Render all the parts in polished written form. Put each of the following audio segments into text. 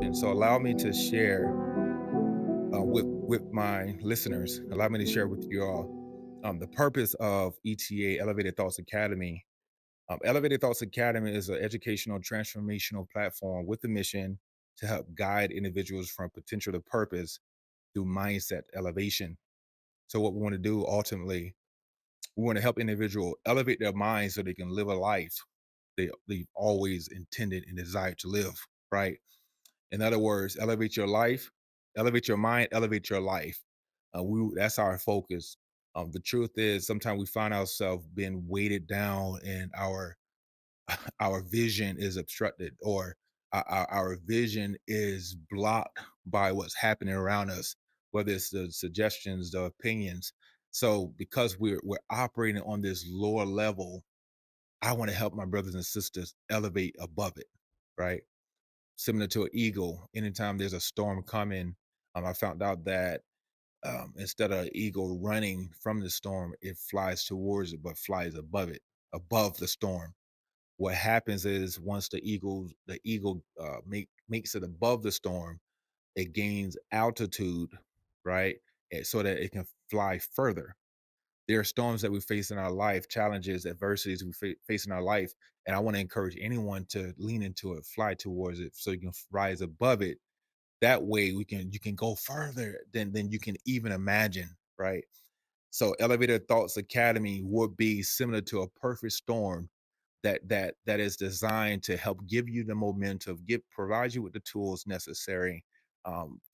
And so allow me to share with my listeners, allow me to share with you all the purpose of ETA, Elevated Thoughts Academy. Elevated Thoughts Academy is an educational transformational platform with the mission to help guide individuals from potential to purpose through mindset elevation. So what we want to do ultimately, we want to help individual elevate their minds so they can live a life they've always intended and desired to live, right? In other words, elevate your life, elevate your mind, elevate your life. That's our focus. The truth is, sometimes we find ourselves being weighted down, and our vision is obstructed, or our vision is blocked by what's happening around us, whether it's the suggestions, the opinions. So, because we're operating on this lower level, I want to help my brothers and sisters elevate above it, right? Similar to an eagle, anytime there's a storm coming, I found out that instead of an eagle running from the storm, it flies towards it, but flies above it, above the storm. What happens is once the eagle makes it above the storm, it gains altitude, right? So that it can fly further. There are storms that we face in our life, challenges, adversities we face in our life, and I want to encourage anyone to lean into it, fly towards it, so you can rise above it. That way, you can go further than you can even imagine, right? So, Elevated Thoughts Academy would be similar to a perfect storm that is designed to help give you the momentum, provide you with the tools necessary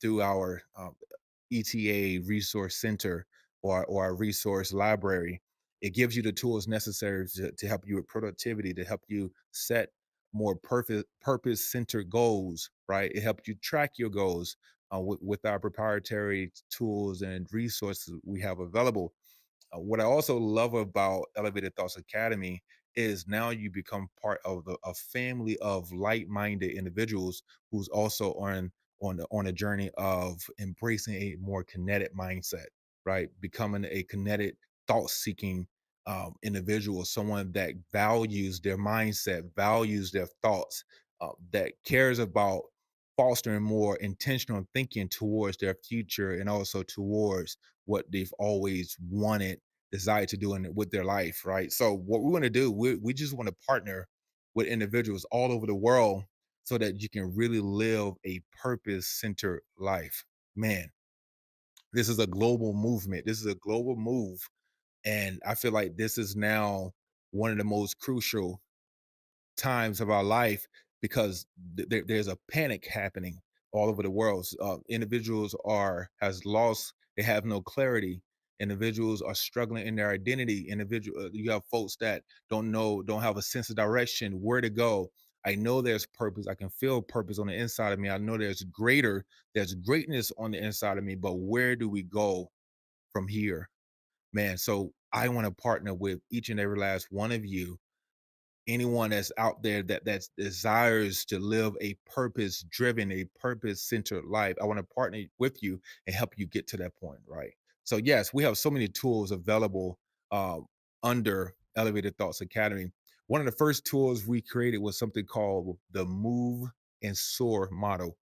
through our ETA resource center or our resource library. It gives you the tools necessary to help you with productivity, to help you set more purpose centered goals, right? It helps you track your goals with our proprietary tools and resources we have available. What I also love about Elevated Thoughts Academy is now you become part of a family of like-minded individuals who's also on a journey of embracing a more kinetic mindset, right? Becoming a kinetic thought-seeking individual, someone that values their mindset, values their thoughts, that cares about fostering more intentional thinking towards their future and also towards what they've always wanted, desired to do with their life, right? So what we want to do, we just want to partner with individuals all over the world so that you can really live a purpose-centered life. Man, this is a global movement. This is a global move. And I feel like this is now one of the most crucial times of our life because there's a panic happening all over the world. Individuals are has lost, they have no clarity. Individuals are struggling in their identity. You have folks that don't have a sense of direction, where to go. I know there's purpose. I can feel purpose on the inside of me. I know there's greatness on the inside of me, but where do we go from here, man? So I want to partner with each and every last one of you, anyone that's out there that desires to live a purpose driven, a purpose centered life. I want to partner with you and help you get to that point, right? So yes, we have so many tools available uh, under Elevated Thoughts Academy. One of the first tools we created was something called the Move and Soar model,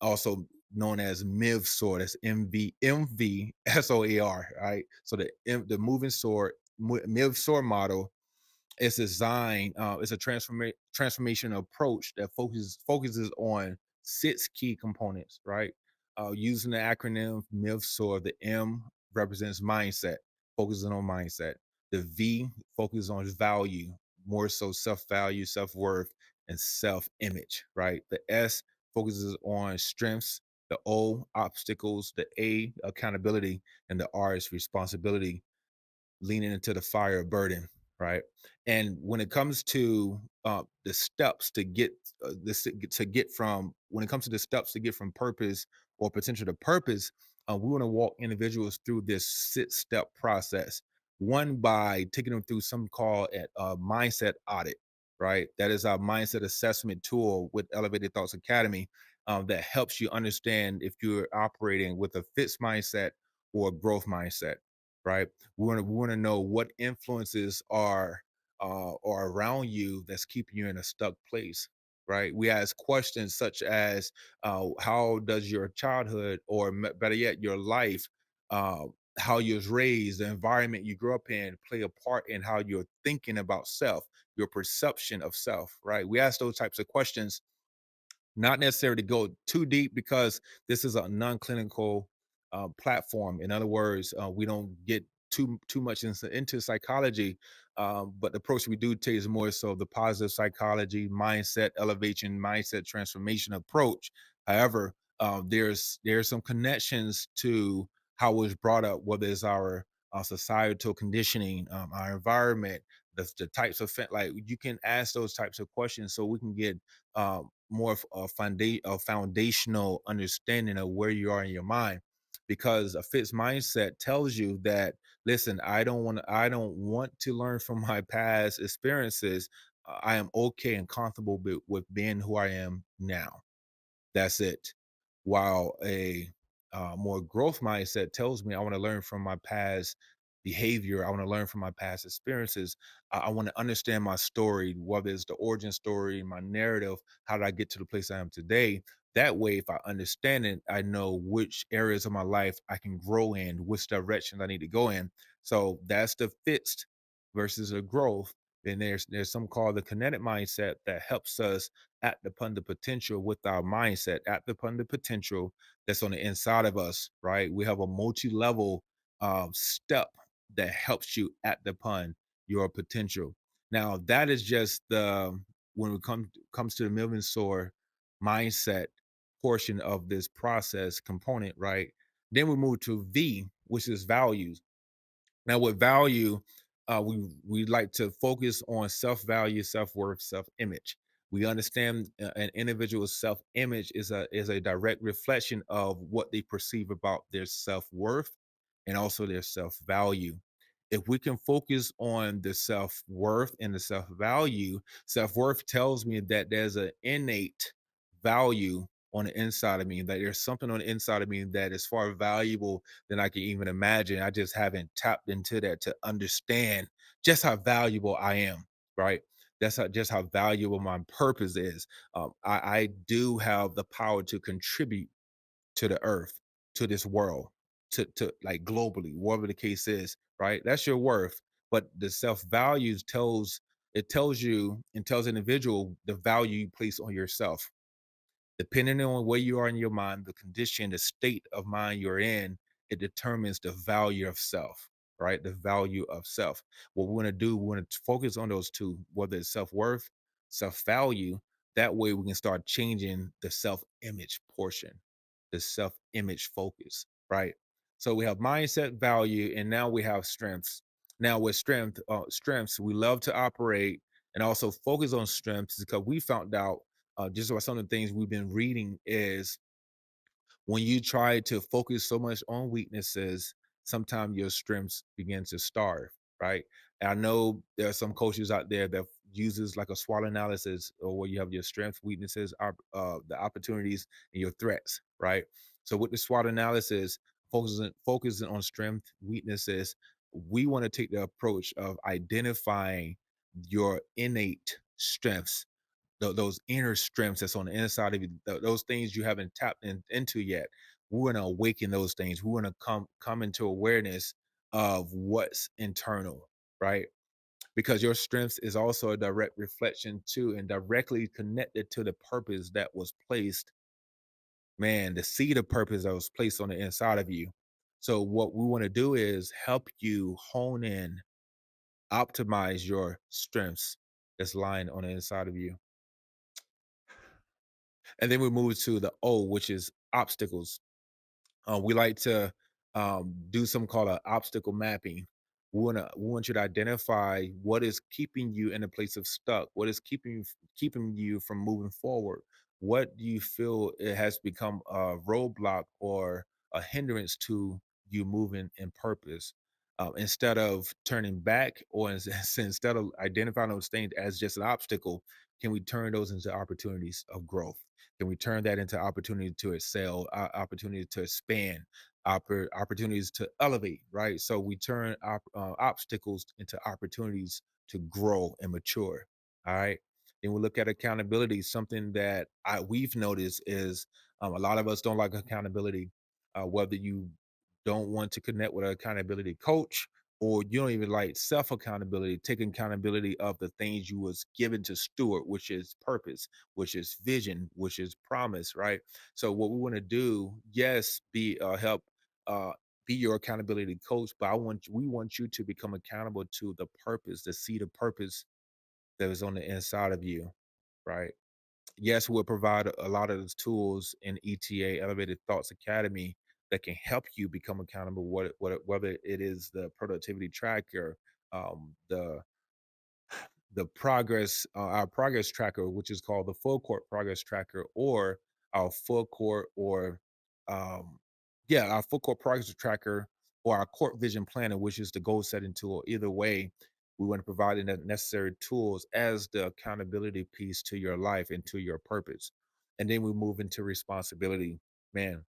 also known as MV-SOAR. That's MV-SOAR, right? So the Move and Soar MV-SOAR model, it's designed, it's a transformation approach that focuses on six key components, right? Using the acronym MIVSOAR, the M represents mindset, focusing on mindset. The V focuses on value, more so self-value, self-worth, and self-image, right? The S focuses on strengths, the O, obstacles, the A, accountability, and the R is responsibility, leaning into the fire of burden, right? And when it comes to the steps to get to get from when it comes to the steps to get from purpose or potential to purpose, we want to walk individuals through this six-step process. One, by taking them through some call at a mindset audit, right? That is our mindset assessment tool with Elevated Thoughts Academy, that helps you understand if you're operating with a fixed mindset or a growth mindset, right? We want to know what influences are around you that's keeping you in a stuck place. right? We ask questions such as, how does your childhood, or better yet, your life, uh, how you was raised, the environment you grew up in, play a part in how you're thinking about self, your perception of self, right? We ask those types of questions, not necessarily to go too deep, because this is a non-clinical platform. In other words, we don't get too much into psychology, but the approach we do take is more so the positive psychology, mindset elevation, mindset transformation approach. However, there's some connections to how it was brought up, whether it's our societal conditioning, our environment, the types of like, you can ask those types of questions so we can get more of a foundational understanding of where you are in your mind, because a fixed mindset tells you that, listen, I don't want to learn from my past experiences. I am okay and comfortable with being who I am now. That's it. While a more growth mindset tells me I want to learn from my past behavior, I want to learn from my past experiences. I want to understand my story, whether it's the origin story, my narrative, how did I get to the place I am today? That way, if I understand it, I know which areas of my life I can grow in, which direction I need to go in. So that's the fixed versus a growth. Then there's some called the kinetic mindset that helps us act upon the potential with our mindset, act upon the potential that's on the inside of us, right? We have a multi-level step that helps you act upon your potential. Now, that is just the when it comes to the million soar mindset portion of this process component, right? Then we move to V, which is values. Now, with value, we like to focus on self value, self worth, self image. We understand an individual's self image is a direct reflection of what they perceive about their self worth and also their self value. If we can focus on the self worth and the self worth tells me that there's an innate value on the inside of me, that there's something on the inside of me that is far valuable than I can even imagine. I just haven't tapped into that to understand just how valuable I am, right? That's just how valuable my purpose is. I do have the power to contribute to the earth, to this world, to like globally, whatever the case is, right? That's your worth. But the self values tells you and tells the individual the value you place on yourself. Depending on where you are in your mind, the condition, the state of mind you're in, it determines the value of self, right? The value of self. What we want to do, we want to focus on those two, whether it's self worth, self value. That way we can start changing the self image portion, the self image focus, right? So we have mindset, value, and now we have strengths. Now with strengths, we love to operate and also focus on strengths, because we found out, just about some of the things we've been reading, is when you try to focus so much on weaknesses, sometimes your strengths begin to starve, right? And I know there are some coaches out there that uses like a SWOT analysis, or where you have your strengths, weaknesses, the opportunities, and your threats, right? So with the SWOT analysis, focusing on strength, weaknesses, we want to take the approach of identifying your innate strengths, those inner strengths that's on the inside of you, those things you haven't tapped into yet. We want to awaken those things. We want to come into awareness of what's internal, right? Because your strengths is also a direct reflection to and directly connected to the purpose that was placed, man, the seed of purpose that was placed on the inside of you. So what we want to do is help you hone in, optimize your strengths that's lying on the inside of you. And then we move to the O, which is obstacles. We like to do something called an obstacle mapping. We want you to identify what is keeping you in a place of stuck. What is keeping you from moving forward? What do you feel it has become a roadblock or a hindrance to you moving in purpose? Instead of turning back, or instead of identifying those things as just an obstacle, can we turn those into opportunities of growth? Can we turn that into opportunity to excel, opportunity to expand, opportunities to elevate, right? So we turn obstacles into opportunities to grow and mature. All right. Then we look at accountability. Something that we've noticed is a lot of us don't like accountability. Whether you don't want to connect with an accountability coach, or you don't even like self accountability, taking accountability of the things you was given to steward, which is purpose, which is vision, which is promise, right? So what we want to do, yes, be help uh be your accountability coach, but we want you to become accountable to the purpose, the seed of purpose that is on the inside of you, right? Yes, we'll provide a lot of those tools in ETA, Elevated Thoughts Academy, that can help you become accountable. Whether it is the productivity tracker, the our progress tracker, which is called the full court progress tracker, or our full court, or um, yeah, our full court progress tracker, or our court vision planner, which is the goal setting tool. Either way, we want to provide the necessary tools as the accountability piece to your life and to your purpose. And then we move into responsibility. Man,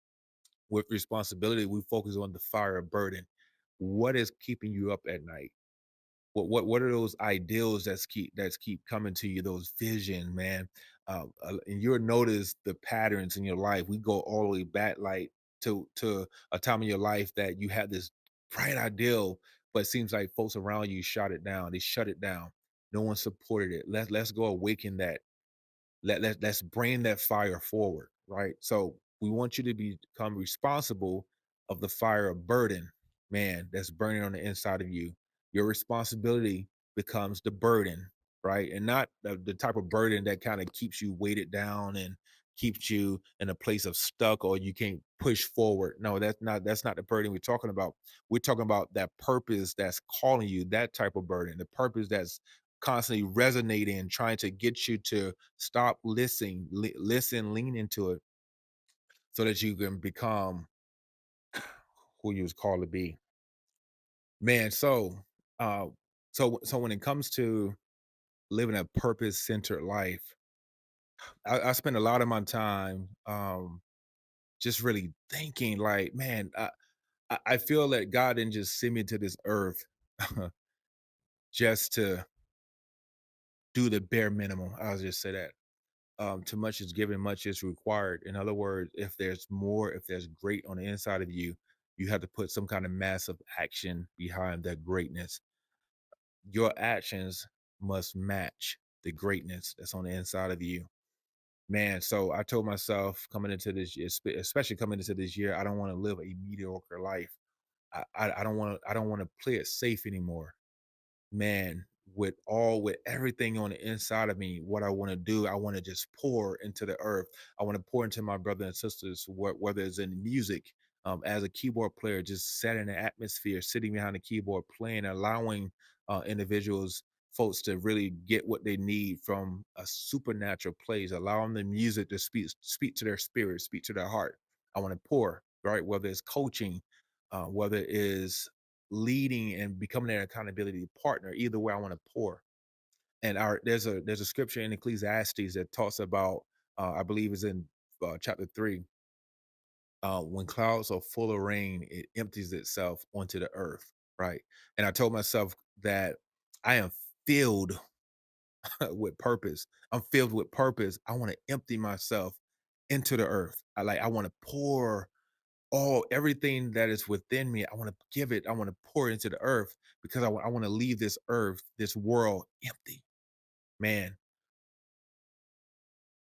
with responsibility, we focus on the fire of burden. What is keeping you up at night? What are those ideals that's keep coming to you, those vision, man? And you'll notice the patterns in your life. We go all the way back, like to a time in your life that you had this bright ideal, but it seems like folks around you shot it down. They shut it down. No one supported it. Let's go awaken that. Let's bring that fire forward, right? So we want you to become responsible of the fire of burden, man, that's burning on the inside of you. Your responsibility becomes the burden, right? And not the type of burden that kind of keeps you weighted down and keeps you in a place of stuck, or you can't push forward. No, that's not the burden we're talking about. We're talking about that purpose that's calling you, that type of burden, the purpose that's constantly resonating and trying to get you to stop listening, listen, lean into it, so that you can become who you was called to be. Man, uh so when it comes to living a purpose-centered life, I spend a lot of my time just really thinking like, man, I feel that God didn't just send me to this earth just to do the bare minimum. I'll just say that. Too much is given, much is required. In other words, if there's more, if there's great on the inside of you, you have to put some kind of massive action behind that greatness. Your actions must match the greatness that's on the inside of you. Man, so I told myself coming into this year, especially coming into this year, I don't want to live a mediocre life. I don't want to play it safe anymore, man. With everything on the inside of me, what I want to do, I want to just pour into the earth. I want to pour into my brothers and sisters, whether it's in music, as a keyboard player, just setting the atmosphere, sitting behind the keyboard playing, allowing individuals, folks, to really get what they need from a supernatural place, allowing the music to speak to their spirit, speak to their heart. I want to pour, right? Whether it's coaching, whether it is leading and becoming an accountability partner. Either way, I want to pour. And there's a scripture in Ecclesiastes that talks about, I believe is in chapter 3. When clouds are full of rain, it empties itself onto the earth, right? And I told myself that I am filled with purpose. I'm filled with purpose. I want to empty myself into the earth. I want to pour everything that is within me. I want to give it. I want to pour it into the earth, because I want to leave this earth, this world empty. Man,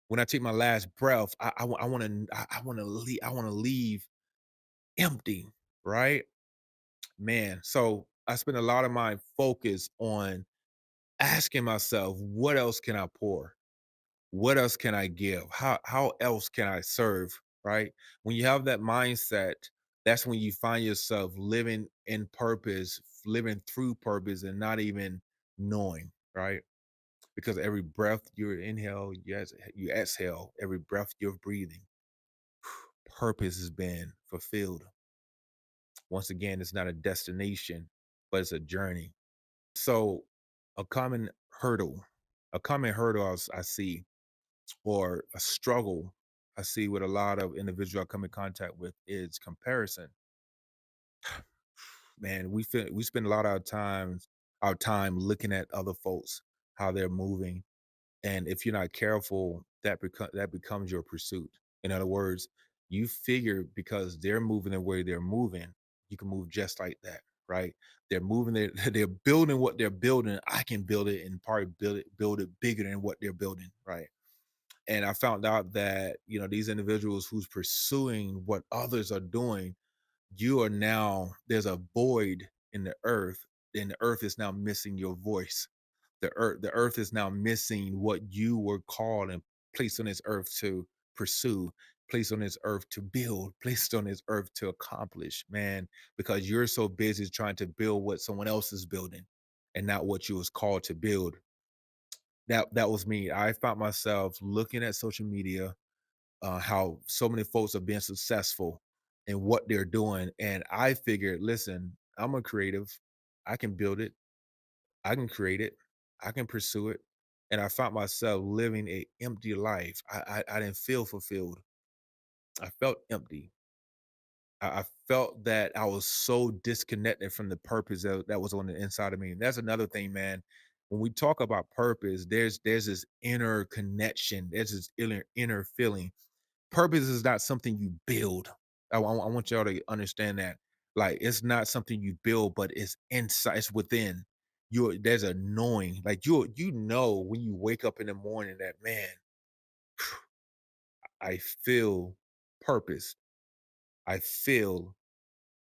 when I take my last breath, I want to leave empty, right? Man, so I spend a lot of my focus on asking myself, what else can I pour? What else can I give? How else can I serve? Right? When you have that mindset, that's when you find yourself living in purpose, living through purpose, and not even knowing, right? Because every breath you inhale, yes, you exhale, every breath you're breathing, purpose has been fulfilled. Once again, it's not a destination, but it's a journey. So a common hurdle, I see, or a struggle I see with a lot of individuals I come in contact with, is comparison. Man, we spend a lot of our time looking at other folks, how they're moving, And if you're not careful, that becomes your pursuit. In other words, you figure because they're moving the way they're moving, you can move just like that, right? They're moving it, they're building what they're building. I can build it and probably build it bigger than what they're building, right? And I found out that, these individuals who's pursuing what others are doing, you are now there's a void in the earth, and the earth is now missing your voice. The earth is now missing what you were called and placed on this earth to pursue, placed on this earth to build, placed on this earth to accomplish, man, because you're so busy trying to build what someone else is building and not what you was called to build. That was me. I found myself looking at social media, how so many folks are being successful in what they're doing. And I figured, listen, I'm a creative. I can build it. I can create it. I can pursue it. And I found myself living a empty life. I didn't feel fulfilled. I felt empty. I felt that I was so disconnected from the purpose that was on the inside of me. And that's another thing, man. When we talk about purpose, there's this inner connection. There's this inner feeling. Purpose is not something you build. I want y'all to understand that. Like, it's not something you build, but it's inside, it's within. There's a knowing. Like, you know when you wake up in the morning that, man, I feel purpose. I feel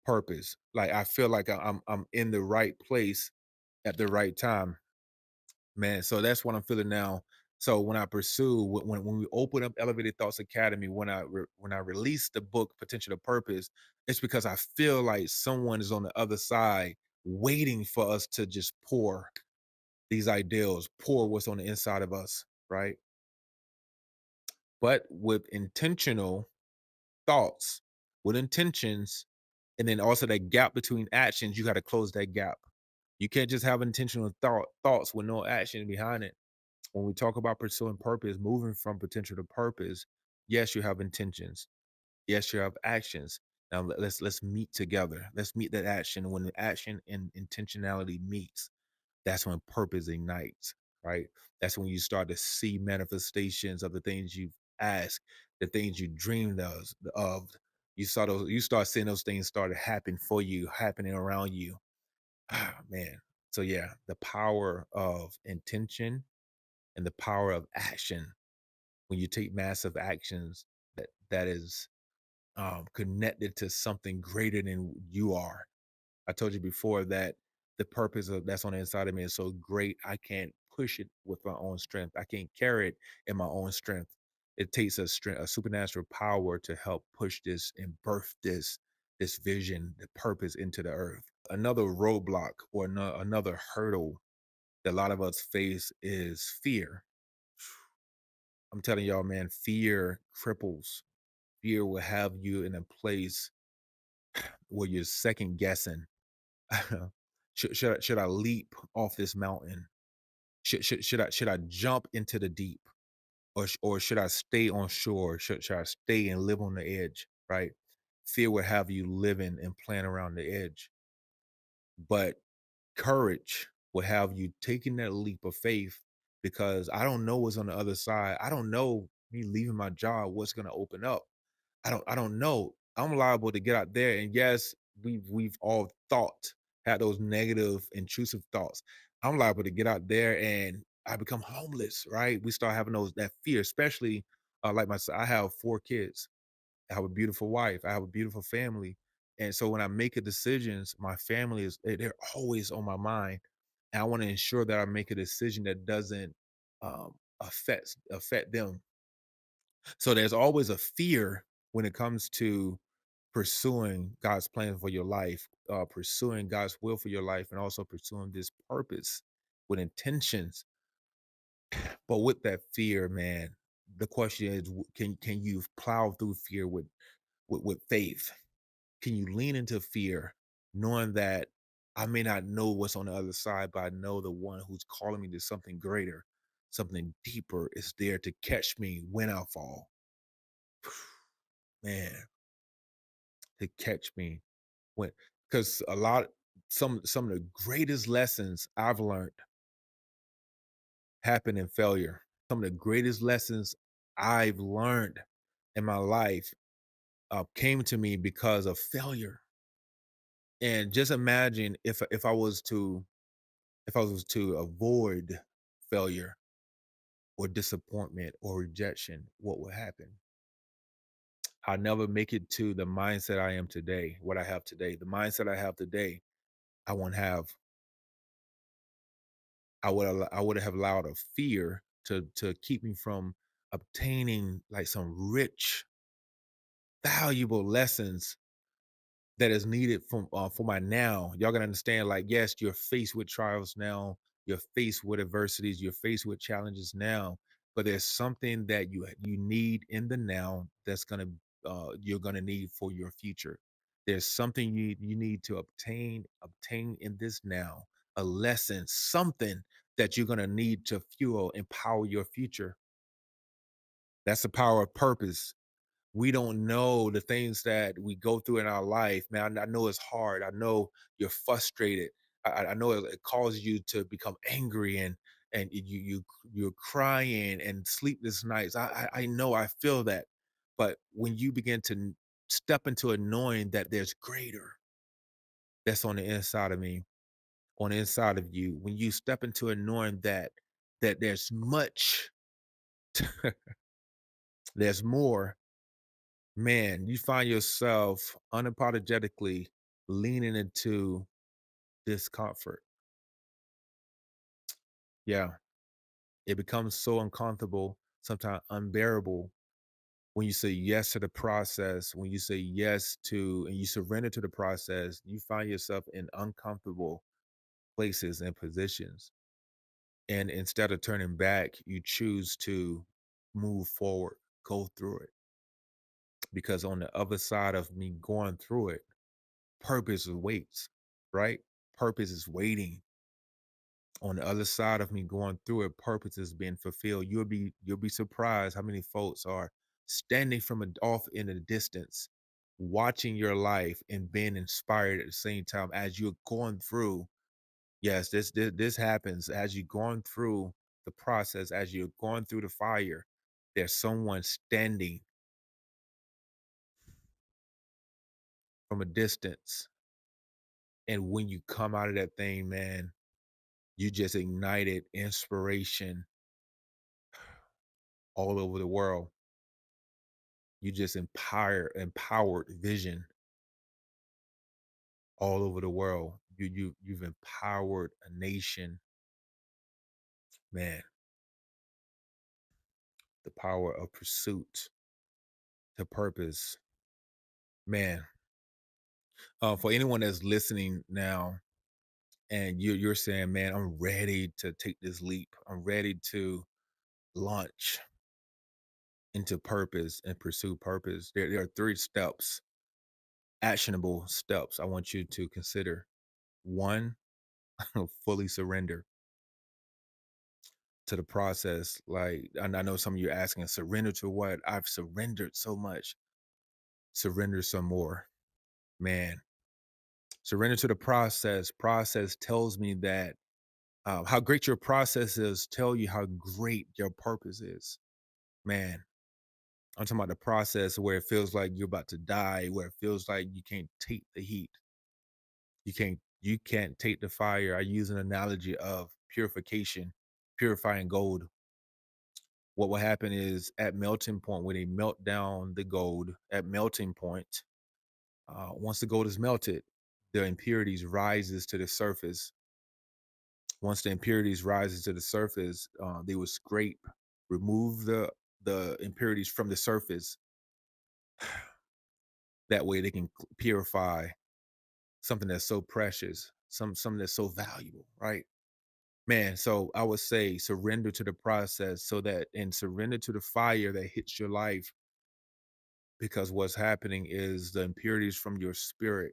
purpose. Like, I feel like I'm in the right place at the right time. Man, so that's what I'm feeling now. So when I pursue, when we open up Elevated Thoughts Academy, when I release the book Potential to Purpose, it's because I feel like someone is on the other side waiting for us to just pour these ideals, pour what's on the inside of us, right? But with intentional thoughts, with intentions, and then also that gap between actions, you got to close that gap. You can't just have intentional thoughts with no action behind it. When we talk about pursuing purpose, moving from potential to purpose, yes, you have intentions. Yes, you have actions. Now let's meet together. Let's meet that action. When the action and intentionality meets, that's when purpose ignites, right? That's when you start to see manifestations of the things you've asked, the things you dreamed of. You start seeing those things start to happen for you, happening around you. Ah, man. So yeah, the power of intention and the power of action. When you take massive actions that is connected to something greater than you are. I told you before that the purpose of that's on the inside of me is so great. I can't push it with my own strength. I can't carry it in my own strength. It takes a supernatural power to help push this and birth this vision, the purpose into the earth. Another roadblock or another hurdle that a lot of us face is fear. I'm telling y'all, man, fear cripples. Fear will have you in a place where you're second guessing. Should I leap off this mountain? Should I jump into the deep, or should I stay on shore? Should I stay and live on the edge? Right? Fear will have you living and playing around the edge, but courage will have you taking that leap of faith, because I don't know what's on the other side. I don't know me leaving my job, what's gonna open up. I don't know. I'm liable to get out there. And yes, we've all had those negative, intrusive thoughts. I'm liable to get out there and I become homeless, right? We start having that fear, especially like myself. I have 4 kids. I have a beautiful wife. I have a beautiful family. And so when I make a decisions, my family they're always on my mind. And I want to ensure that I make a decision that doesn't affect them. So there's always a fear when it comes to pursuing God's plan for your life, pursuing God's will for your life, and also pursuing this purpose with intentions. But with that fear, man, the question is, can you plow through fear with faith? Can you lean into fear, knowing that I may not know what's on the other side, but I know the one who's calling me to something greater, something deeper is there to catch me when I fall. Man, to catch me when, because some of the greatest lessons I've learned happen in failure. some of the greatest lessons I've learned in my life came to me because of failure. And just imagine if I was to avoid failure or disappointment or rejection, what would happen? I'll never make it to the mindset I am today, what I have today. The mindset I have today, I won't have. I would have allowed a fear to keep me from obtaining like some rich, valuable lessons that is needed for my now. Y'all gonna understand, like, yes, you're faced with trials now, you're faced with adversities, you're faced with challenges now, but there's something that you need in the now that's gonna you're gonna need for your future. There's something you need to obtain in this now, a lesson, something that you're gonna need to fuel, empower your future. That's the power of purpose. We don't know the things that we go through in our life, man. I know it's hard. I know you're frustrated. I know it causes you to become angry and you're crying and sleepless nights. I know I feel that, but when you begin to step into a knowing that there's greater that's on the inside of me, on the inside of you, when you step into a knowing that there's much, there's more. Man, you find yourself unapologetically leaning into discomfort. Yeah, it becomes so uncomfortable, sometimes unbearable when you say yes to the process, when you say yes to and you surrender to the process, you find yourself in uncomfortable places and positions. And instead of turning back, you choose to move forward, go through it. Because on the other side of me going through it, purpose waits, right? Purpose is waiting. On the other side of me going through it, purpose is being fulfilled. You'll be surprised how many folks are standing from off in the distance, watching your life and being inspired at the same time as you're going through. Yes, this happens as you're going through the process, as you're going through the fire. There's someone standing from a distance, and when you come out of that thing, man, you just ignited inspiration all over the world. You just empowered vision all over the world. You've empowered a nation, man. The power of pursuit to purpose, man. For anyone that's listening now, and you're saying, man, I'm ready to take this leap. I'm ready to launch into purpose and pursue purpose. There are three steps, actionable steps I want you to consider. One, fully surrender to the process. Like, and I know some of you are asking, surrender to what? I've surrendered so much. Surrender some more. Man, surrender to the process. Process tells me that how great your process is, tell you how great your purpose is. Man, I'm talking about the process where it feels like you're about to die, where it feels like you can't take the heat. You can't take the fire. I use an analogy of purification, purifying gold. What will happen is at melting point, when they melt down the gold at melting point, once the gold is melted, the impurities rises to the surface. Once the impurities rises to the surface, they will scrape, remove the impurities from the surface. That way they can purify something that's so precious, something that's so valuable, right? Man, so I would say surrender to the process so that and surrender to the fire that hits your life, because what's happening is the impurities from your spirit,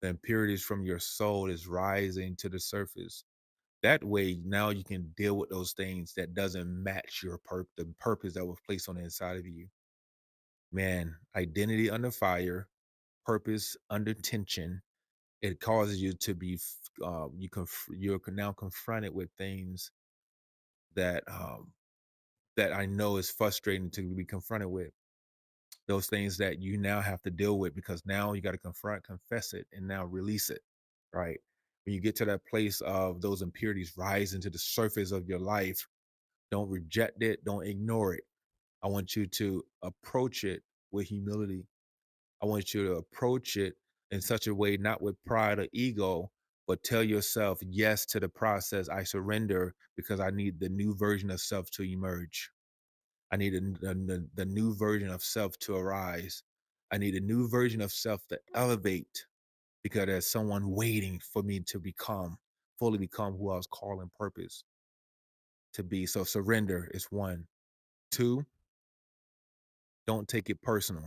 the impurities from your soul is rising to the surface. That way, now you can deal with those things that doesn't match the purpose that was placed on the inside of you. Man, identity under fire, purpose under tension. It causes you to be you're now confronted with things that that I know is frustrating to be confronted with. Those things that you now have to deal with because now you got to confront, confess it, and now release it, right? When you get to that place of those impurities rising to the surface of your life, don't reject it, don't ignore it. I want you to approach it with humility. I want you to approach it in such a way, not with pride or ego, but tell yourself yes to the process. I surrender because I need the new version of self to emerge. I need the new version of self to arise. I need a new version of self to elevate because there's someone waiting for me to become, fully become who I was called in purpose to be. So surrender is one. Two, don't take it personal.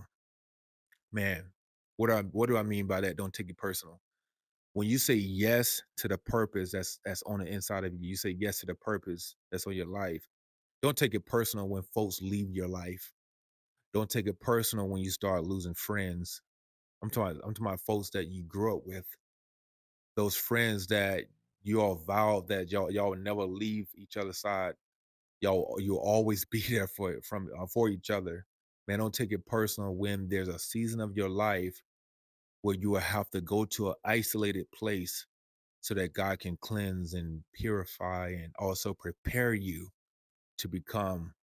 Man, what do I mean by that? Don't take it personal. When you say yes to the purpose that's on the inside of you, you say yes to the purpose that's on your life. Don't take it personal when folks leave your life. Don't take it personal when you start losing friends. I'm talking about folks that you grew up with, those friends that you all vowed that y'all would never leave each other's side. You'll always be there for each other. Man, don't take it personal when there's a season of your life where you will have to go to an isolated place so that God can cleanse and purify and also prepare you to become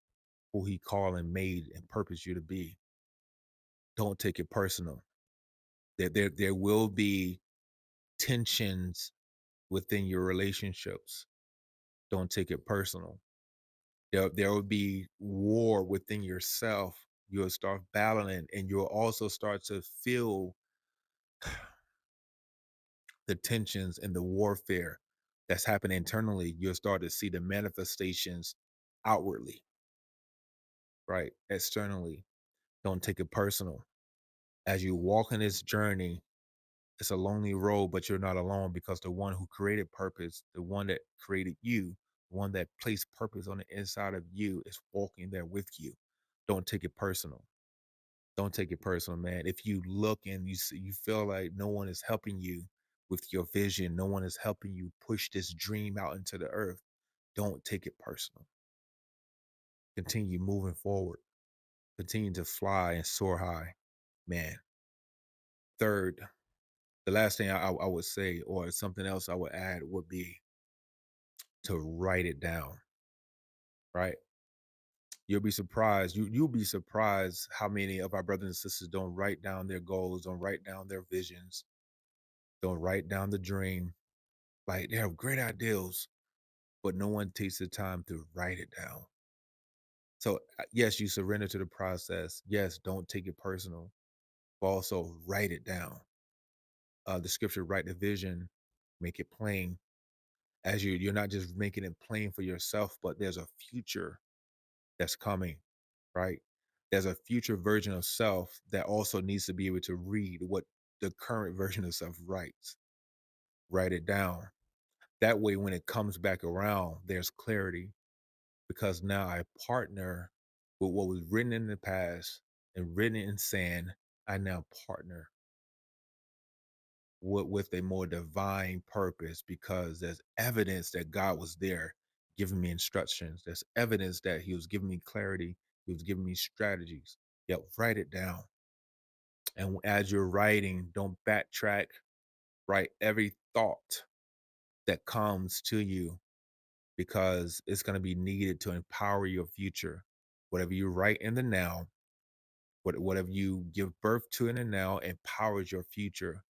who he called and made and purposed you to be. Don't take it personal. There will be tensions within your relationships. Don't take it personal. There will be war within yourself. You'll start battling and you'll also start to feel the tensions and the warfare that's happening internally. You'll start to see the manifestations outwardly, right? Externally. Don't take it personal. As you walk in this journey, it's a lonely road, but you're not alone because the one who created purpose, the one that created you, the one that placed purpose on the inside of you is walking there with you. Don't take it personal. Don't take it personal, man. If you look and you feel like no one is helping you with your vision, no one is helping you push this dream out into the earth, don't take it personal. Continue moving forward. Continue to fly and soar high, man. Third, the last thing I would say, or something else I would add, would be to write it down, right? You'll be surprised. You'll be surprised how many of our brothers and sisters don't write down their goals, don't write down their visions, don't write down the dream. Like they have great ideals, but no one takes the time to write it down. So yes, you surrender to the process. Yes, don't take it personal, but also write it down. The scripture, write the vision, make it plain. As you're not just making it plain for yourself, but there's a future that's coming, right? There's a future version of self that also needs to be able to read what the current version of self writes. Write it down. That way, when it comes back around, there's clarity because now I partner with what was written in the past and written in sand. I now partner with a more divine purpose because there's evidence that God was there giving me instructions. There's evidence that he was giving me clarity. He was giving me strategies. Yep, write it down. And as you're writing, don't backtrack. Write every thought that comes to you because it's going to be needed to empower your future. Whatever you write in the now, whatever you give birth to in the now empowers your future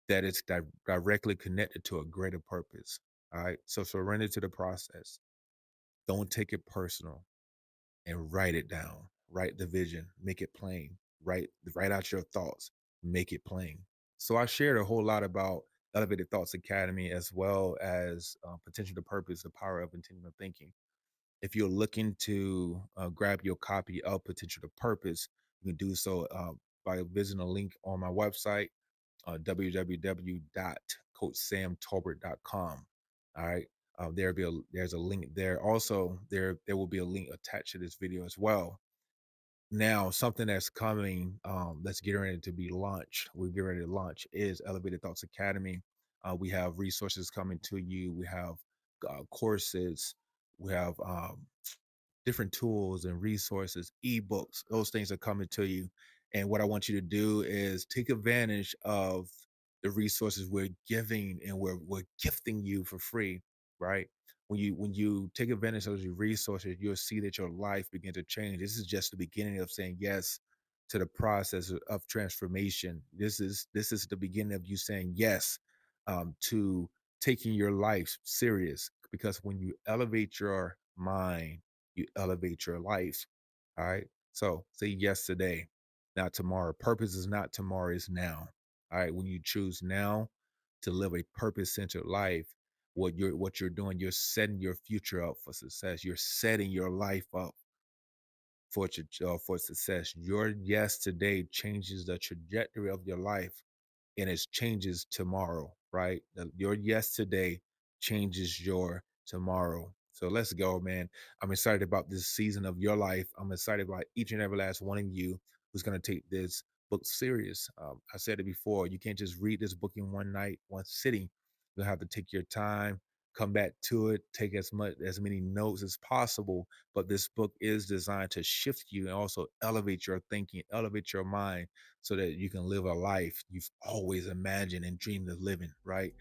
that is directly connected to a greater purpose. All right. So surrender to the process. Don't take it personal and write it down. Write the vision, make it plain. Write out your thoughts, make it plain. So I shared a whole lot about Elevated Thoughts Academy as well as Potential to Purpose, the power of intentional thinking. If you're looking to grab your copy of Potential to Purpose, you can do so by visiting a link on my website, www.coachsamtolbert.com. All right. There's a link there. Also, there will be a link attached to this video as well. Now, something that's coming, that's getting ready to be launched. We're getting ready to launch is Elevated Thoughts Academy. We have resources coming to you. We have courses. We have different tools and resources, ebooks, those things are coming to you. And what I want you to do is take advantage of the resources we're giving and we're gifting you for free, right? When you take advantage of those resources, you'll see that your life begin to change. This is just the beginning of saying yes to the process of transformation. This is the beginning of you saying yes to taking your life serious. Because when you elevate your mind, you elevate your life. All right. So say yes today, not tomorrow. Purpose is not tomorrow, is now. All right. When you choose now to live a purpose-centered life, what you're doing, you're setting your future up for success. You're setting your life up for success. Your yes today changes the trajectory of your life and it changes tomorrow, right? Your yes today changes your tomorrow. So let's go, man. I'm excited about this season of your life. I'm excited about each and every last one of you who's going to take this book serious. I said it before, you can't just read this book in one night, one sitting. You'll have to take your time, come back to it, take as many notes as possible. But this book is designed to shift you and also elevate your thinking, elevate your mind so that you can live a life you've always imagined and dreamed of living, right?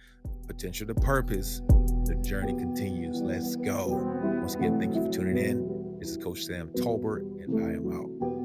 Potential to purpose. The journey continues. Let's go. Once again, thank you for tuning in. This is Coach Sam Tolbert, and I am out.